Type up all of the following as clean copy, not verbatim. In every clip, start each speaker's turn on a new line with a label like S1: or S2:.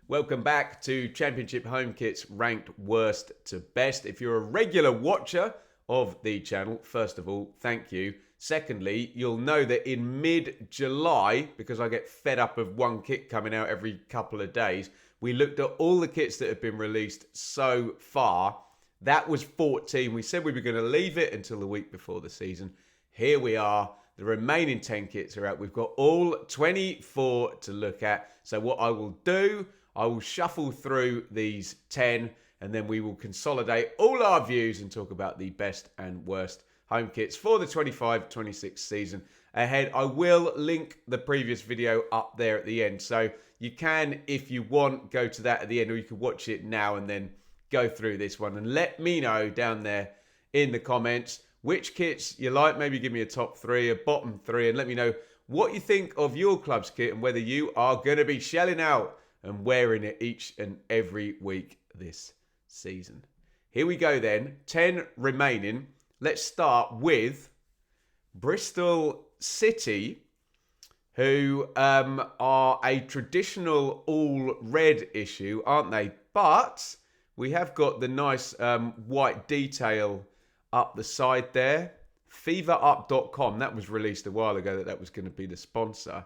S1: Welcome back to Championship Home Kits ranked worst to best. If you're a regular watcher of the channel, first of all, thank you. Secondly, you'll know that in mid-July, because I get fed up of one kit coming out every couple of days, we looked at all the kits that have been released so far. That was 14. We said we were going to leave it until the week before the season. Here we are. The remaining 10 kits are out. We've got all 24 to look at. So what I will do, I will shuffle through these 10 and then we will consolidate all our views and talk about the best and worst home kits for the 25-26 season ahead. I will link the previous video up there at the end. So you can, if you want, go to that at the end, or you can watch it now and then go through this one. And let me know down there in the comments which kits you like. Maybe give me a top 3, a bottom 3, and let me know what you think of your club's kit and whether you are going to be shelling out and wearing it each and every week this season. Here we go then, 10 remaining. Let's start with Bristol City, who are a traditional all-red issue, aren't they? But we have got the nice white detail up the side there. feverup.com, that was released a while ago that was going to be the sponsor.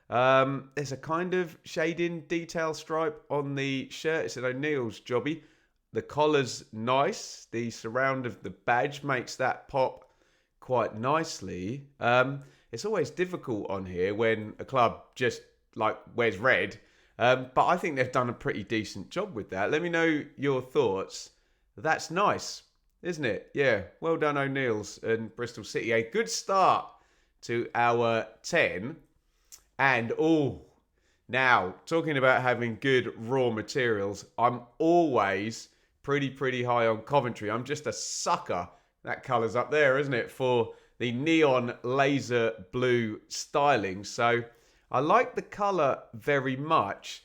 S1: There's a kind of shading detail stripe on the shirt. It's an O'Neill's jobby. The collar's nice. The surround of the badge makes that pop quite nicely. It's always difficult on here when a club just like wears red. But I think they've done a pretty decent job with that. Let me know your thoughts. That's nice, isn't it? Yeah, well done O'Neill's and Bristol City. A good start to our 10. And, now, talking about having good raw materials, I'm always pretty high on Coventry. I'm just a sucker. That colour's up there, isn't it? For the neon laser blue styling. So I like the colour very much.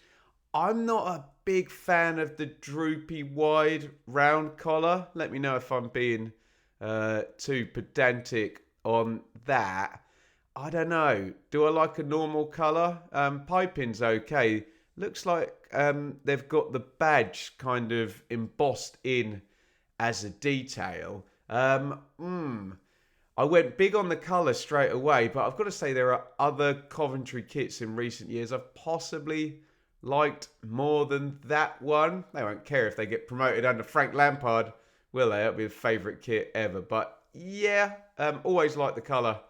S1: I'm not a big fan of the droopy wide round collar. Let me know if I'm being too pedantic on that. I don't know. Do I like a normal colour? Piping's okay. Looks like they've got the badge kind of embossed in as a detail. I went big on the colour straight away, but I've got to say there are other Coventry kits in recent years I've possibly liked more than that one. They won't care if they get promoted under Frank Lampard, will they? That'll be a favourite kit ever. But yeah, always like the colour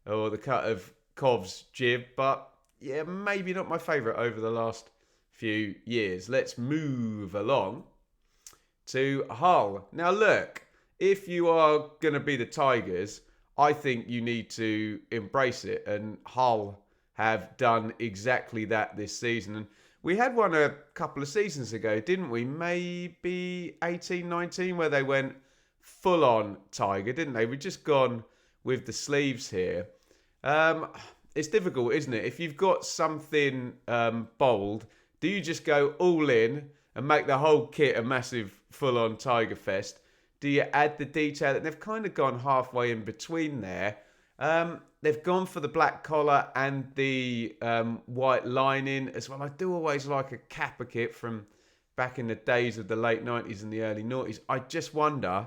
S1: or the cut of Cov's jib, but yeah, maybe not my favourite over the last few years. Let's move along to Hull. Now look, if you are going to be the Tigers, I think you need to embrace it, and Hull have done exactly that this season. And we had one a couple of seasons ago, didn't we? Maybe 18-19, where they went full on Tiger, didn't they? We've just gone with the sleeves here. It's difficult, isn't it? If you've got something bold, do you just go all in and make the whole kit a massive full-on Tiger Fest? Do you add the detail? And they've kind of gone halfway in between there. They've gone for the black collar and the white lining as well. I do always like a Kappa kit from back in the days of the late 90s and the early noughties. I just wonder,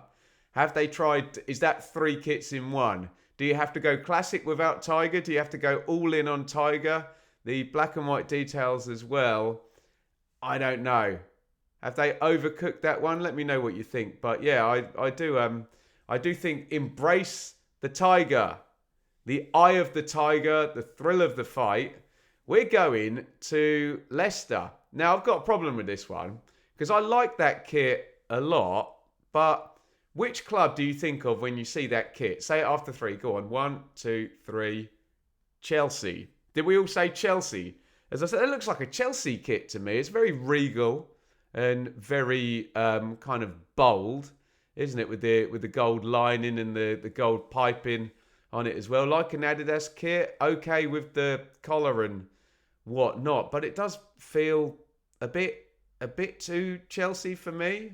S1: have they tried, is that 3 kits in one? Do you have to go classic without Tiger? Do you have to go all in on Tiger? The black and white details as well. I don't know. Have they overcooked that one? Let me know what you think. But yeah, I do think embrace the Tiger. The eye of the Tiger, the thrill of the fight. We're going to Leicester. Now, I've got a problem with this one because I like that kit a lot, but which club do you think of when you see that kit? Say it after 3. Go on. 1, 2, 3. Chelsea. Did we all say Chelsea? As I said, it looks like a Chelsea kit to me. It's very regal and very kind of bold, isn't it? With the gold lining and the gold piping on it as well. Like an Adidas kit. Okay with the collar and whatnot. But it does feel a bit too Chelsea for me.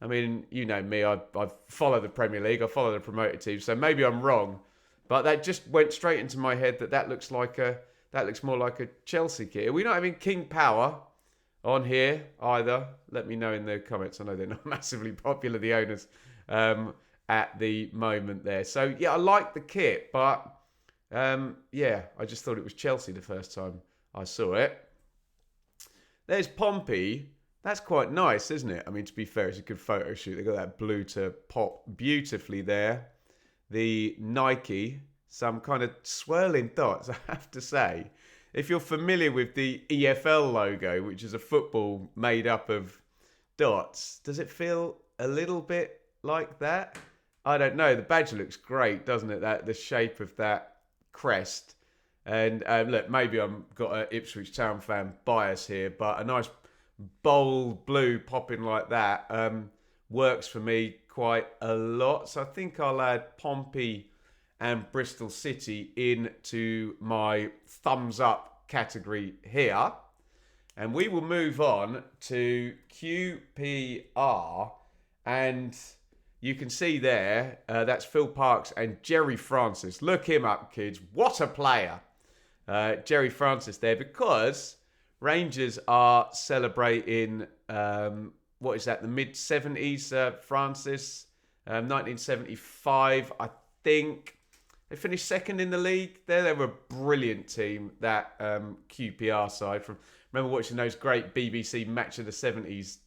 S1: I mean, you know me, I follow the Premier League, I follow the promoted team, so maybe I'm wrong, but that just went straight into my head that looks more like a Chelsea kit. Are we not having King Power on here either. Let me know in the comments. I know they're not massively popular, the owners, at the moment there. So, yeah, I like the kit, but, yeah, I just thought it was Chelsea the first time I saw it. There's Pompey. That's quite nice, isn't it? I mean, to be fair, it's a good photo shoot. They've got that blue to pop beautifully there. The Nike, some kind of swirling dots, I have to say. If you're familiar with the EFL logo, which is a football made up of dots, does it feel a little bit like that? I don't know. The badge looks great, doesn't it? The shape of that crest. And look, maybe I've got an Ipswich Town fan bias here, but a nice bold blue popping like that works for me quite a lot. So I think I'll add Pompey and Bristol City into my thumbs up category here. And we will move on to QPR. And you can see there, that's Phil Parkes and Jerry Francis. Look him up, kids. What a player. Jerry Francis there, because Rangers are celebrating, what is that, the mid-70s, Francis, 1975, I think. They finished second in the league there. They were a brilliant team, that QPR side. Remember watching those great BBC Match of the 70s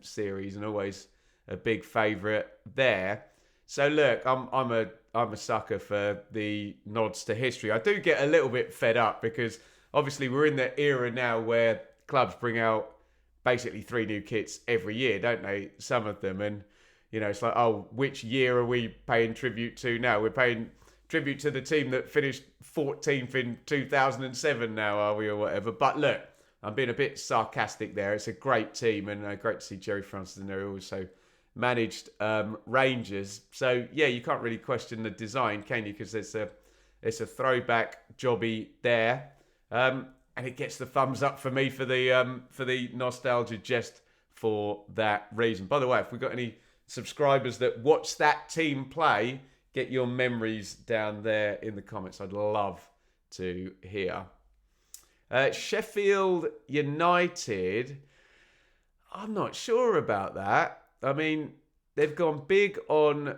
S1: series, and always a big favourite there. So look, I'm a sucker for the nods to history. I do get a little bit fed up because obviously we're in the era now where clubs bring out basically 3 new kits every year, don't they? Some of them, and you know, it's like, oh, which year are we paying tribute to now? We're paying tribute to the team that finished 14th in 2007 now, are we, or whatever? But look, I'm being a bit sarcastic there. It's a great team, and great to see Jerry Francis in there also managed Rangers. So yeah, you can't really question the design, can you? Because it's a throwback jobby there, and it gets the thumbs up for me for the nostalgia just for that reason. By the way, if we've got any subscribers that watch that team play, get your memories down there in the comments. I'd love to hear. Sheffield United, I'm not sure about that. I mean, they've gone big on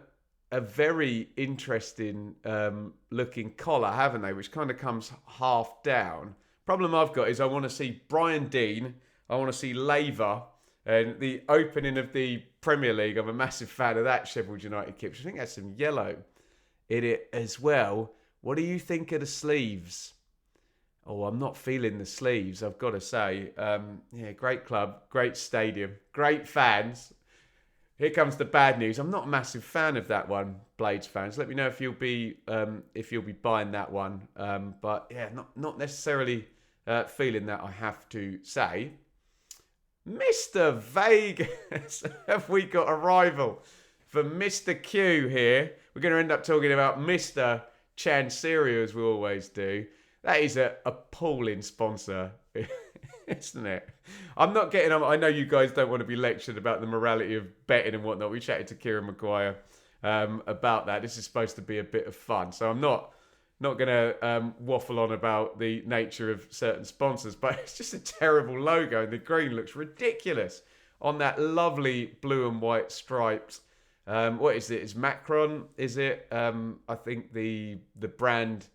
S1: a very interesting looking collar, haven't they? Which kind of comes half down. Problem I've got is I want to see Brian Deane. I want to see Laver. And the opening of the Premier League, I'm a massive fan of that Sheffield United kit. I think has some yellow in it as well. What do you think of the sleeves? Oh, I'm not feeling the sleeves, I've got to say. Yeah, great club, great stadium, great fans. Here comes the bad news. I'm not a massive fan of that one, Blades fans. Let me know if you'll be buying that one. But yeah, not necessarily feeling that, I have to say. Mr. Vegas, have we got a rival for Mr. Q here? We're going to end up talking about Mr. Chancerio, as we always do. That is an appalling sponsor, isn't it? I'm not getting on. I know you guys don't want to be lectured about the morality of betting and whatnot. We chatted to Kieran Maguire about that. This is supposed to be a bit of fun. So I'm not going to waffle on about the nature of certain sponsors, but it's just a terrible logo, and the green looks ridiculous on that lovely blue and white stripes. What is it? It's Macron, is it? I think the brand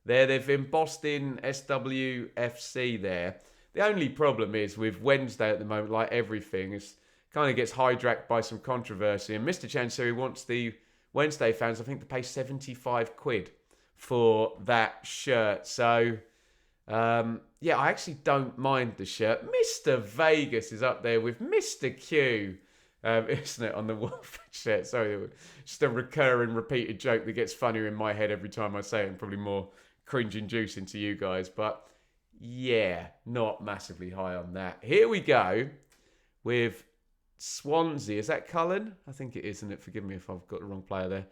S1: there, they've embossed in SWFC there. The only problem is with Wednesday at the moment, like everything, it kind of gets hijacked by some controversy. And Mr. Chancery wants the Wednesday fans, I think, to pay 75 quid for that shirt. So, yeah, I actually don't mind the shirt. Mr. Vegas is up there with Mr. Q, isn't it, on the Wolf shirt? Sorry, just a recurring, repeated joke that gets funnier in my head every time I say it, and probably more cringe-inducing to you guys. But yeah, not massively high on that. Here we go with Swansea. Is that Cullen? I think it is, isn't it? Forgive me if I've got the wrong player there.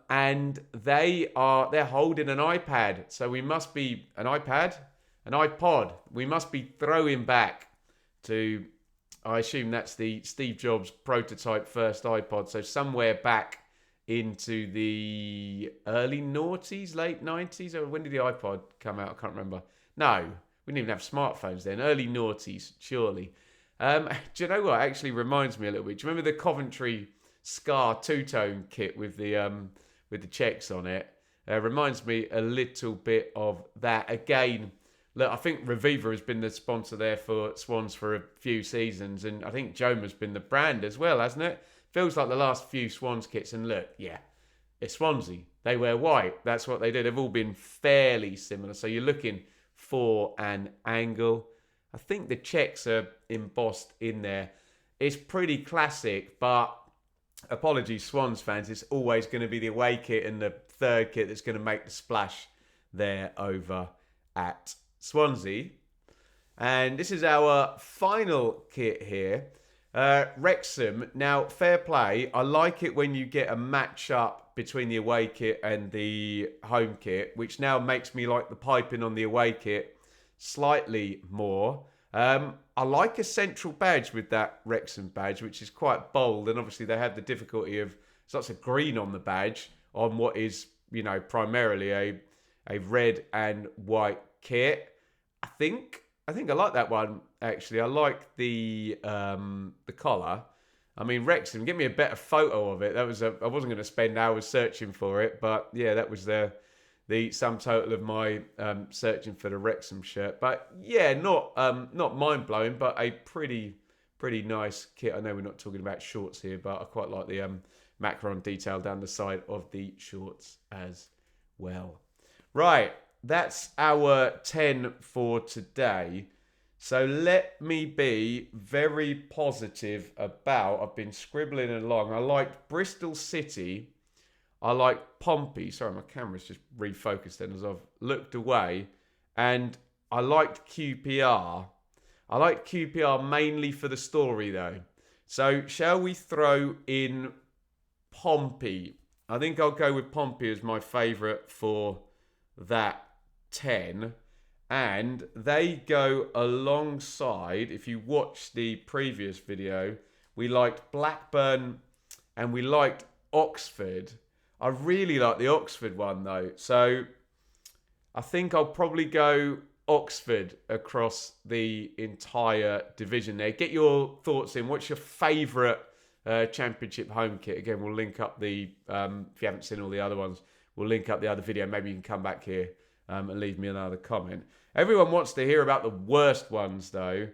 S1: And they're holding an iPad. So we must be an iPod. We must be throwing back to, I assume that's the Steve Jobs prototype first iPod. So somewhere back into the early noughties, late 90s. Or when did the iPod come out? I can't remember. No, we didn't even have smartphones then. Early noughties, surely. Do you know what? It actually reminds me a little bit. Do you remember the Coventry Scar two-tone kit with the checks on it? Reminds me a little bit of that. Again, look, I think Reviva has been the sponsor there for Swans for a few seasons, and I think Joma's been the brand as well, hasn't it? Feels like the last few Swans kits, and look, yeah, it's Swansea. They wear white. That's what they do. They've all been fairly similar. So you're looking for an angle. I think the checks are embossed in there. It's pretty classic, but apologies, Swans fans, it's always going to be the away kit and the third kit that's going to make the splash there over at Swansea. And this is our final kit here. Wrexham. Now, fair play. I like it when you get a match up between the away kit and the home kit, which now makes me like the piping on the away kit slightly more. I like a central badge with that Wrexham badge, which is quite bold. And obviously they had the difficulty of lots of green on the badge on what is, primarily a red and white kit. I think I like that one, actually. I like the collar. I mean, Wrexham, give me a better photo of it. I wasn't going to spend hours searching for it, but yeah, that was the sum total of my searching for the Wrexham shirt. But yeah, not mind blowing, but a pretty nice kit. I know we're not talking about shorts here, but I quite like the macaron detail down the side of the shorts as well. Right, that's our 10 for today. So let me be very positive about, I've been scribbling along. I liked Bristol City. I like Pompey. Sorry, my camera's just refocused then as I've looked away. And I liked QPR. I liked QPR mainly for the story though. So shall we throw in Pompey? I think I'll go with Pompey as my favourite for that 10. And they go alongside, if you watch the previous video, we liked Blackburn and we liked Oxford. I really like the Oxford one though. So I think I'll probably go Oxford across the entire division there. Get your thoughts in. What's your favourite Championship home kit? Again, we'll link up the, if you haven't seen all the other ones, we'll link up the other video. Maybe you can come back here and leave me another comment. Everyone wants to hear about the worst ones though.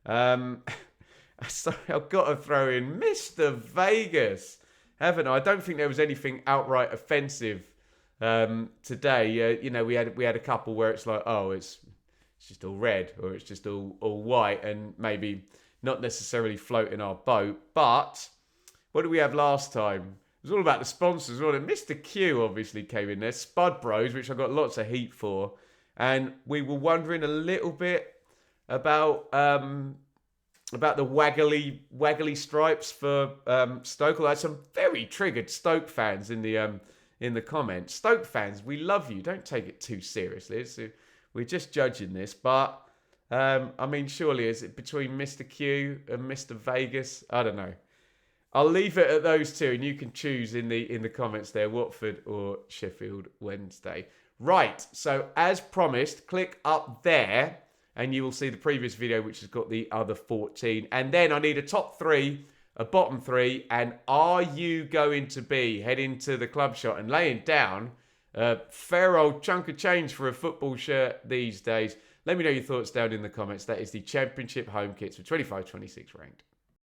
S1: So I've got to throw in Mr. Vegas, haven't I? I don't think there was anything outright offensive today. We had a couple where it's like, oh, it's just all red or it's just all white and maybe not necessarily floating our boat. But what did we have last time? It was all about the sponsors, wasn't it? Mr. Q obviously came in there. Spud Bros, which I got lots of heat for. And we were wondering a little bit about the waggly stripes for Stoke. I had some very triggered Stoke fans in the comments. Stoke fans, we love you. Don't take it too seriously. We're just judging this. But, surely is it between Mr. Q and Mr. Vegas? I don't know. I'll leave it at those two, and you can choose in the comments there, Watford or Sheffield Wednesday. Right, so as promised, click up there, and you will see the previous video, which has got the other 14. And then I need a top 3, a bottom 3, and are you going to be heading to the club shop and laying down a fair old chunk of change for a football shirt these days? Let me know your thoughts down in the comments. That is the Championship home kits for 25-26 ranked.